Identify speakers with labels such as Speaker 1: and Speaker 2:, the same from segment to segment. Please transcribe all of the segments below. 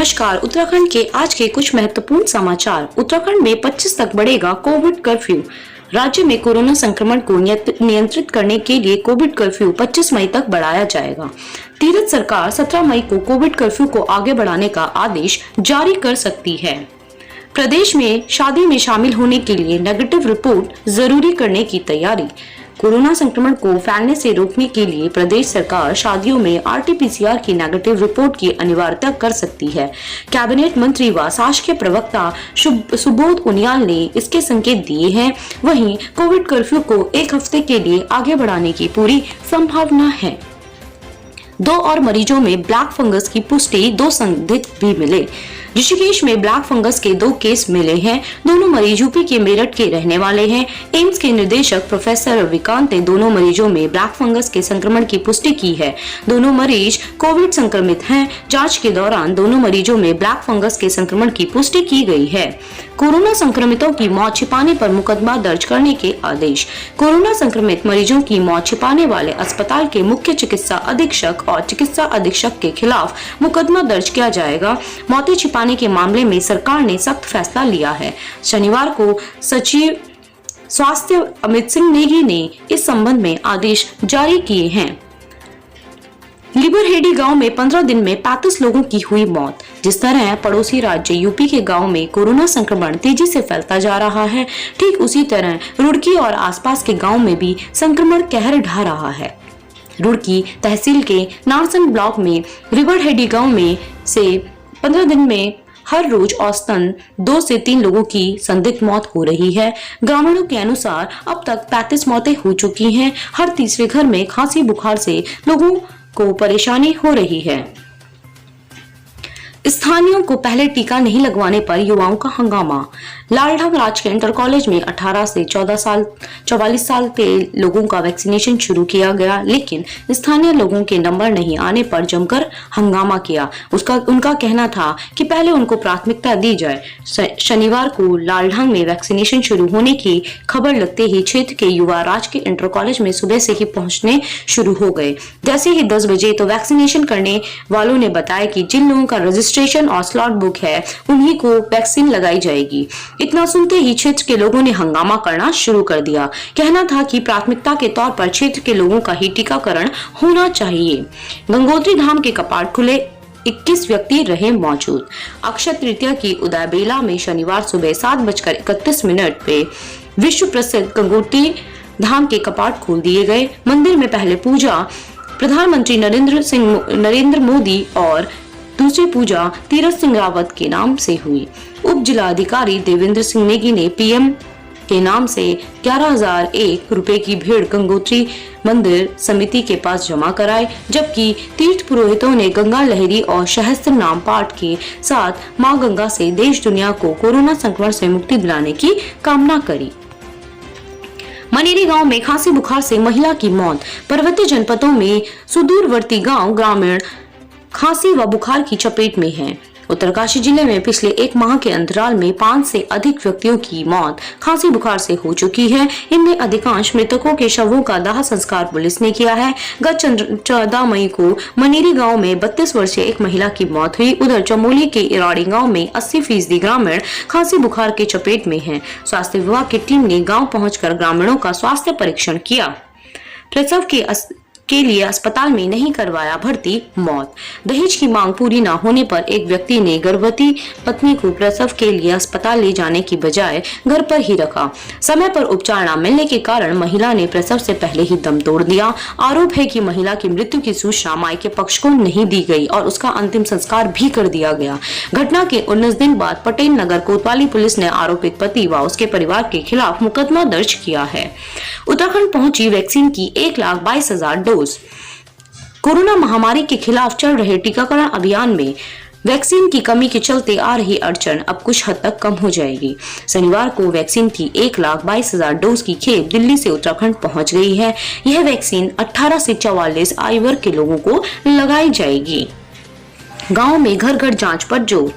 Speaker 1: नमस्कार। उत्तराखंड के आज के कुछ महत्वपूर्ण समाचार। उत्तराखंड में 25 तक बढ़ेगा कोविड कर्फ्यू। राज्य में कोरोना संक्रमण को नियंत्रित करने के लिए कोविड कर्फ्यू 25 मई तक बढ़ाया जाएगा। तीरथ सरकार 17 मई को कोविड कर्फ्यू को आगे बढ़ाने का आदेश जारी कर सकती है। प्रदेश में शादी में शामिल होने के लिए नेगेटिव रिपोर्ट जरूरी करने की तैयारी। कोरोना संक्रमण को फैलने से रोकने के लिए प्रदेश सरकार शादियों में आरटी-पीसीआर की नेगेटिव रिपोर्ट की अनिवार्यता कर सकती है। कैबिनेट मंत्री व शासकीय प्रवक्ता सुबोध उनियाल ने इसके संकेत दिए हैं। वहीं कोविड कर्फ्यू को एक हफ्ते के लिए आगे बढ़ाने की पूरी संभावना है। 2 और मरीजों में ब्लैक फंगस की पुष्टि, 2 संदिग्ध भी मिले। ऋषिकेश में ब्लैक फंगस के 2 केस मिले हैं। दोनों मरीज यूपी के मेरठ के रहने वाले हैं। एम्स के निदेशक प्रोफेसर रविकांत ने दोनों मरीजों में ब्लैक फंगस के संक्रमण की पुष्टि की है। दोनों मरीज कोविड संक्रमित हैं। जांच के दौरान दोनों मरीजों में ब्लैक फंगस के संक्रमण की पुष्टि की गई है। कोरोना संक्रमितों की मौत छिपाने पर मुकदमा दर्ज करने के आदेश। कोरोना संक्रमित मरीजों की मौत छिपाने वाले अस्पताल के मुख्य चिकित्सा अधीक्षक और चिकित्सा अधीक्षक के खिलाफ मुकदमा दर्ज किया जाएगा। मौतें छिपाने के मामले में सरकार ने सख्त फैसला लिया है। शनिवार को सचिव स्वास्थ्य अमित सिंह नेगी ने इस संबंध में आदेश जारी किए हैं। लिबरहेडी गांव में 15 दिन में 35 लोगों की हुई मौत। जिस तरह पड़ोसी राज्य यूपी के गांव में कोरोना संक्रमण तेजी से फैलता जा रहा है, ठीक उसी तरह रुड़की और आसपास के गांव में भी संक्रमण कहर ढा रहा है। रुड़की तहसील के नारसन ब्लॉक में लिबरहेडी गांव में से 15 दिन में हर रोज औसतन 2 से 3 लोगों की संदिग्ध मौत हो रही है। ग्रामीणों के अनुसार अब तक 35 मौतें हो चुकी हैं। हर तीसरे घर में खांसी बुखार से लोगों को परेशानी हो रही है। स्थानीयों को पहले टीका नहीं लगवाने पर युवाओं का हंगामा। लालढांग राजकीय इंटर कॉलेज में 18 से 44 साल के लोगों का वैक्सीनेशन शुरू किया गया, लेकिन स्थानीय लोगों के नंबर नहीं आने पर जमकर हंगामा किया। उनका कहना था कि पहले उनको प्राथमिकता दी जाए। शनिवार को लालढांग में वैक्सीनेशन शुरू होने की खबर लगते ही क्षेत्र के युवा राजकीय इंटर कॉलेज में सुबह से ही पहुंचने शुरू हो गए। जैसे ही 10 बजे तो वैक्सीनेशन करने वालों ने बताया कि जिन लोगों का रजिस्ट्रेशन और स्लॉट बुक है उन्हीं को वैक्सीन लगाई जाएगी। इतना सुनते ही क्षेत्र के लोगों ने हंगामा करना शुरू कर दिया। कहना था कि प्राथमिकता के तौर पर क्षेत्र के लोगों का ही टीकाकरण होना चाहिए। गंगोत्री धाम के कपाट खुले, 21 व्यक्ति रहे मौजूद। अक्षय तृतीया की उदय बेला में शनिवार सुबह 7:31 पे विश्व प्रसिद्ध गंगोत्री धाम के कपाट खोल दिए गए। मंदिर में पहले पूजा प्रधानमंत्री नरेंद्र मोदी और दूसरी पूजा तीरथ सिंह रावत के नाम से हुई। उप जिलाधिकारी देवेंद्र सिंह नेगी ने पीएम के नाम से 11,001 रुपए की भेड़ गंगोत्री मंदिर समिति के पास जमा कराए, जबकि तीर्थ पुरोहितों ने गंगा लहरी और सहस्त्र नाम पाठ के साथ मां गंगा से देश दुनिया को कोरोना संक्रमण से मुक्ति दिलाने की कामना करी। मनेरी गांव में खांसी बुखार से महिला की मौत। पर्वतीय जनपदों में सुदूरवर्ती गांव ग्रामीण खांसी व बुखार की चपेट में हैं। उत्तरकाशी जिले में पिछले 1 माह के अंतराल में 5 से अधिक व्यक्तियों की मौत खांसी बुखार से हो चुकी है। इनमें अधिकांश मृतकों के शवों का दाह संस्कार पुलिस ने किया है। गत 14 मई को मनेरी गांव में 32 वर्षीय एक महिला की मौत हुई। उधर चमोली के इराड़ी गांव में 80% ग्रामीण खांसी बुखार के चपेट में हैं। स्वास्थ्य विभाग की टीम ने गाँव पहुँचकर ग्रामीणों का स्वास्थ्य परीक्षण किया। प्रसव के लिए अस्पताल में नहीं करवाया भर्ती, मौत। दहेज की मांग पूरी न होने पर एक व्यक्ति ने गर्भवती पत्नी को प्रसव के लिए अस्पताल ले जाने की बजाय घर पर ही रखा। समय पर उपचार न मिलने के कारण महिला ने प्रसव से पहले ही दम तोड़ दिया। आरोप है कि महिला की मृत्यु की सूचना मायके पक्ष को नहीं दी गई और उसका अंतिम संस्कार भी कर दिया गया। घटना के 19 दिन बाद पटेल नगर कोतवाली पुलिस ने आरोपित पति व उसके परिवार के खिलाफ मुकदमा दर्ज किया है। उत्तराखंड पहुंची वैक्सीन की 1,22,000 डोज। कोरोना महामारी के खिलाफ चल रहे टीकाकरण अभियान में वैक्सीन की कमी के चलते आ रही अड़चन अब कुछ हद तक कम हो जाएगी। शनिवार को वैक्सीन की 1,22,000 डोज की खेप दिल्ली से उत्तराखंड पहुंच गई है। यह वैक्सीन 18 से 44 आयु वर्ग के लोगों को लगाई जाएगी। गाँव में घर घर जाँच पर जोर।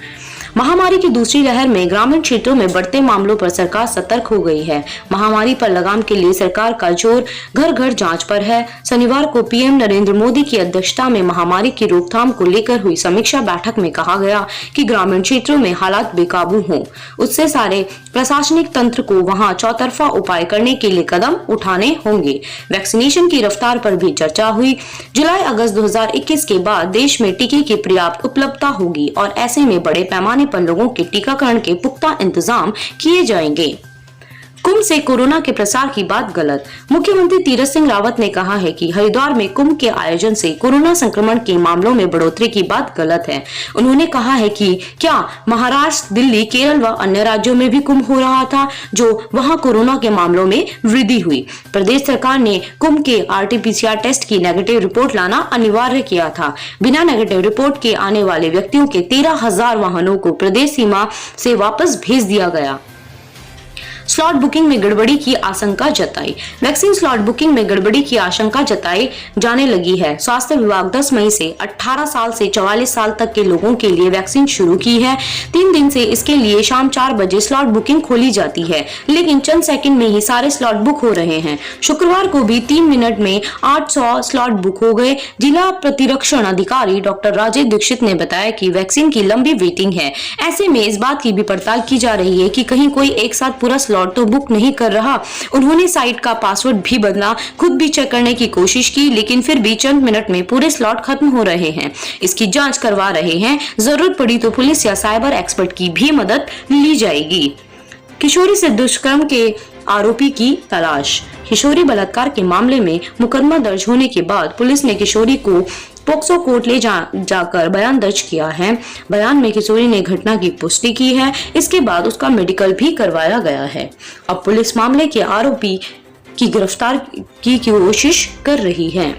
Speaker 1: महामारी की दूसरी लहर में ग्रामीण क्षेत्रों में बढ़ते मामलों पर सरकार सतर्क हो गई है। महामारी पर लगाम के लिए सरकार का जोर घर घर जांच पर है। शनिवार को पीएम नरेंद्र मोदी की अध्यक्षता में महामारी की रोकथाम को लेकर हुई समीक्षा बैठक में कहा गया कि ग्रामीण क्षेत्रों में हालात बेकाबू हों, उससे सारे प्रशासनिक तंत्र को वहां चौतरफा उपाय करने के लिए कदम उठाने होंगे। वैक्सीनेशन की रफ्तार पर भी चर्चा हुई। जुलाई अगस्त 2021 के बाद देश में टीके की पर्याप्त उपलब्धता होगी और ऐसे में बड़े पैमाने पर लोगों के टीकाकरण के पुख्ता इंतजाम किए जाएंगे। कुंभ से कोरोना के प्रसार की बात गलत। मुख्यमंत्री तीरथ सिंह रावत ने कहा है कि हरिद्वार में कुंभ के आयोजन से कोरोना संक्रमण के मामलों में बढ़ोतरी की बात गलत है। उन्होंने कहा है कि क्या महाराष्ट्र, दिल्ली, केरल व अन्य राज्यों में भी कुंभ हो रहा था, जो वहां कोरोना के मामलों में वृद्धि हुई। प्रदेश सरकार ने कुंभ के RT-PCR टेस्ट की नेगेटिव रिपोर्ट लाना अनिवार्य किया था। बिना नेगेटिव रिपोर्ट के आने वाले व्यक्तियों के 13,000 वाहनों को प्रदेश सीमा से वापस भेज दिया गया। स्लॉट बुकिंग में गड़बड़ी की आशंका जताई। वैक्सीन स्लॉट बुकिंग में गड़बड़ी की आशंका जताई जाने लगी है। स्वास्थ्य विभाग 10 मई से 18 साल से 44 साल तक के लोगों के लिए वैक्सीन शुरू की है। 3 दिन से इसके लिए शाम 4 बजे स्लॉट बुकिंग खोली जाती है, लेकिन चंद सेकंड में ही सारे स्लॉट बुक हो रहे हैं। शुक्रवार को भी 3 मिनट में 800 स्लॉट बुक हो गए। जिला प्रतिरक्षण अधिकारी डॉक्टर राजेश दीक्षित ने बताया कि वैक्सीन की लंबी वेटिंग है। ऐसे में इस बात की भी पड़ताल की जा रही है कि कहीं कोई एक साथ पूरा स्लॉट तो बुक नहीं कर रहा। उन्होंने साइट का पासवर्ड भी बदला, खुद भी चेक करने की कोशिश की, लेकिन फिर भी चंद मिनट में पूरे स्लॉट खत्म हो रहे हैं। इसकी जांच करवा रहे हैं। जरूरत पड़ी तो पुलिस या साइबर एक्सपर्ट की भी मदद ली जाएगी। किशोरी से दुष्कर्म के आरोपी की तलाश। किशोरी बलात्कार के मामले में मुकदमा दर्ज होने के बाद पुलिस ने किशोरी को पोक्सो कोर्ट ले जाकर बयान दर्ज किया है। बयान में किशोरी ने घटना की पुष्टि की है। इसके बाद उसका मेडिकल भी करवाया गया है। अब पुलिस मामले के आरोपी की गिरफ्तार की कोशिश कर रही है।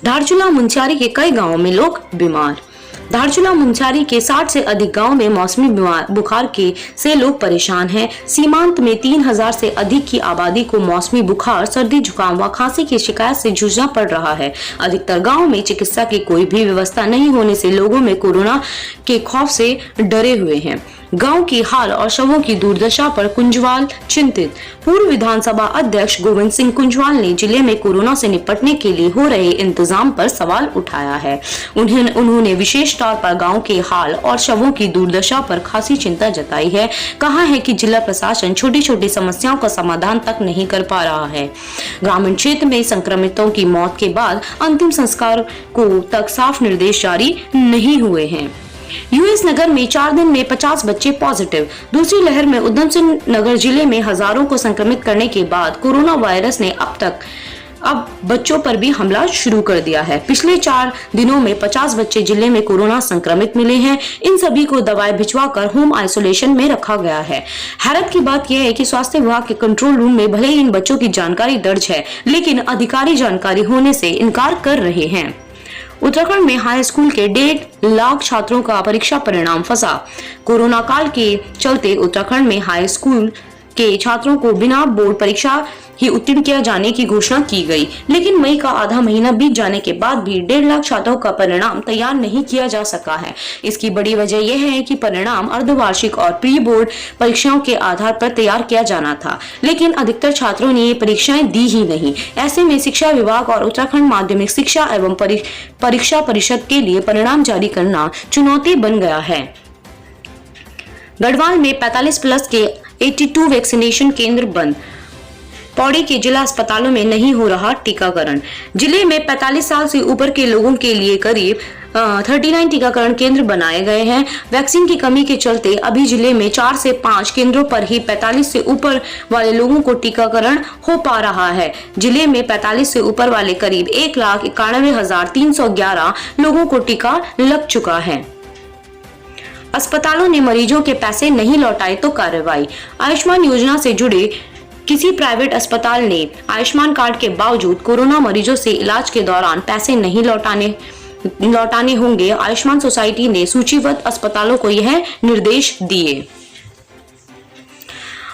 Speaker 1: धारचूला मुंशियारी के कई गांवों में लोग बीमार। धारचूला मुंशियारी के 60 से अधिक गांव में मौसमी बुखार से लोग परेशान हैं। सीमांत में 3000 से अधिक की आबादी को मौसमी बुखार, सर्दी, जुकाम व खांसी की शिकायत से जूझना पड़ रहा है। अधिकतर गांव में चिकित्सा की कोई भी व्यवस्था नहीं होने से लोगों में कोरोना के खौफ से डरे हुए हैं। गांव की हाल और शवों की दुर्दशा पर कुंजवाल चिंतित। पूर्व विधानसभा अध्यक्ष गोविंद सिंह कुंजवाल ने जिले में कोरोना से निपटने के लिए हो रहे इंतजाम पर सवाल उठाया है। उन्होंने विशेष तौर पर गांव के हाल और शवों की दुर्दशा पर खासी चिंता जताई है। कहा है कि जिला प्रशासन छोटी छोटी समस्याओं का समाधान तक नहीं कर पा रहा है। ग्रामीण क्षेत्र में संक्रमितों की मौत के बाद अंतिम संस्कार को तक साफ निर्देश जारी नहीं हुए हैं। यूएस नगर में 4 दिन में 50 बच्चे पॉजिटिव। दूसरी लहर में उधम सिंह नगर जिले में हजारों को संक्रमित करने के बाद कोरोना वायरस ने अब बच्चों पर भी हमला शुरू कर दिया है। पिछले 4 दिनों में 50 बच्चे जिले में कोरोना संक्रमित मिले हैं। इन सभी को दवाएं भिजवाकर होम आइसोलेशन में रखा गया है। हैरत की बात यह है कि स्वास्थ्य विभाग के कंट्रोल रूम में भले ही इन बच्चों की जानकारी दर्ज है, लेकिन अधिकारी जानकारी होने से इनकार कर रहे हैं। उत्तराखंड में हाई स्कूल के 1.5 लाख छात्रों का परीक्षा परिणाम फंसा। कोरोना काल के चलते उत्तराखंड में हाई स्कूल के छात्रों को बिना बोर्ड परीक्षा ही उत्तीर्ण किया जाने की घोषणा की गई, लेकिन मई का आधा महीना बीत जाने के बाद भी 1.5 लाख छात्रों का परिणाम तैयार नहीं किया जा सका है। इसकी बड़ी वजह यह है कि परिणाम अर्धवार्षिक और प्री बोर्ड परीक्षाओं के आधार पर तैयार किया जाना था, लेकिन अधिकतर छात्रों ने ये परीक्षाएं दी ही नहीं। ऐसे में शिक्षा विभाग और उत्तराखंड माध्यमिक शिक्षा एवं परीक्षा परिषद के लिए परिणाम जारी करना चुनौती बन गया है। गढ़वाल में 45+ के 82 वैक्सीनेशन केंद्र बंद। पौड़ी के जिला अस्पतालों में नहीं हो रहा टीकाकरण। जिले में 45 साल से ऊपर के लोगों के लिए करीब 39 टीकाकरण केंद्र बनाए गए हैं। वैक्सीन की कमी के चलते अभी जिले में 4 से 5 केंद्रों पर ही 45 से ऊपर वाले लोगों को टीकाकरण हो पा रहा है। जिले में 45 से ऊपर वाले करीब 1,91,311 लोगों को टीका लग चुका है। अस्पतालों ने मरीजों के पैसे नहीं लौटाए तो कार्रवाई। आयुष्मान योजना से जुड़े किसी प्राइवेट अस्पताल ने आयुष्मान कार्ड के बावजूद कोरोना मरीजों से इलाज के दौरान पैसे नहीं लौटाने होंगे। आयुष्मान सोसाइटी ने सूचीबद्ध अस्पतालों को यह निर्देश दिए।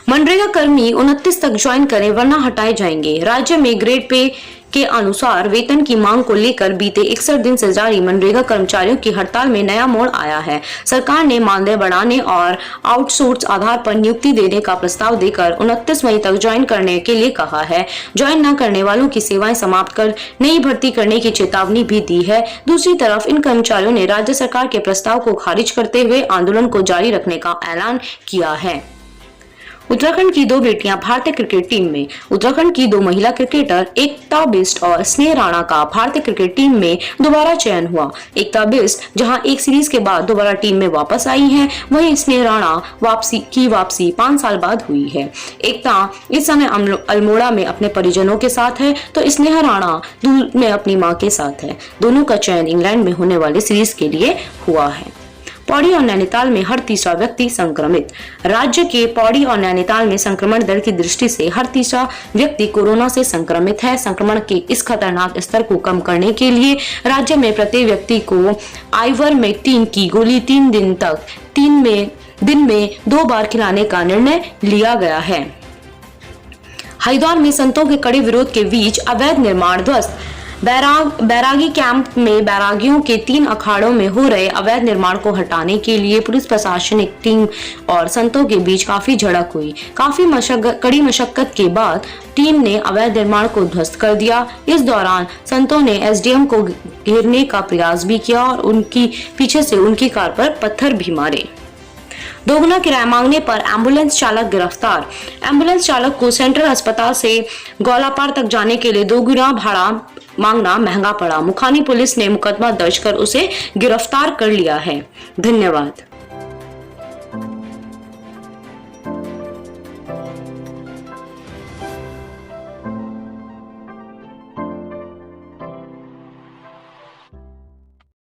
Speaker 1: मनरेगा कर्मी 29 तक ज्वाइन करें वरना हटाए जाएंगे। राज्य में ग्रेड पे के अनुसार वेतन की मांग को लेकर बीते 61 दिन से जारी मनरेगा कर्मचारियों की हड़ताल में नया मोड़ आया है। सरकार ने मानदेय बढ़ाने और आउटसोर्स आधार पर नियुक्ति देने का प्रस्ताव देकर 29 मई तक ज्वाइन करने के लिए कहा है। ज्वाइन न करने वालों की सेवाएं समाप्त कर नई भर्ती करने की चेतावनी भी दी है। दूसरी तरफ इन कर्मचारियों ने राज्य सरकार के प्रस्ताव को खारिज करते हुए आंदोलन को जारी रखने का ऐलान किया है। उत्तराखंड की दो बेटियां भारतीय क्रिकेट टीम में। उत्तराखंड की दो महिला क्रिकेटर एकता बिष्ट और स्नेह राणा का भारतीय क्रिकेट टीम में दोबारा चयन हुआ। एकता बिष्ट जहां एक सीरीज के बाद दोबारा टीम में वापस आई हैं, वहीं स्नेह राणा वापसी 5 साल बाद हुई है। एकता इस समय अल्मोड़ा में अपने परिजनों के साथ है, तो स्नेह राणा दूर में अपनी मां के साथ है। दोनों का चयन इंग्लैंड में होने वाले सीरीज के लिए हुआ है। पौड़ी और नैनीताल में हर तीसरा व्यक्ति संक्रमित। राज्य के पौड़ी और नैनीताल में संक्रमण दर की दृष्टि से हर तीसरा व्यक्ति कोरोना से संक्रमित है। संक्रमण के इस खतरनाक स्तर को कम करने के लिए राज्य में प्रत्येक व्यक्ति को आइवरमेक्टिन की गोली 3 दिन में 2 बार खिलाने का निर्णय लिया गया है। हरिद्वार में संतों के कड़े विरोध के बीच अवैध निर्माण ध्वस्त। बैरागी कैंप में बैरागियों के 3 अखाड़ों में हो रहे अवैध निर्माण को हटाने के लिए पुलिस प्रशासनिक टीम और संतों के बीच काफी झड़प हुई। काफी कड़ी मशक्कत के बाद टीम ने अवैध निर्माण को ध्वस्त कर दिया। इस दौरान संतों ने एसडीएम को घेरने का प्रयास भी किया और उनकी पीछे से उनकी कार पर पत्थर भी मारे। दोगुना किराया मांगने पर एम्बुलेंस चालक गिरफ्तार। एम्बुलेंस चालक को सेंट्रल अस्पताल से गौलापार तक जाने के लिए 2 गुना भाड़ा मांगना महंगा पड़ा। मुखानी पुलिस ने मुकदमा दर्ज कर उसे गिरफ्तार कर लिया है। धन्यवाद।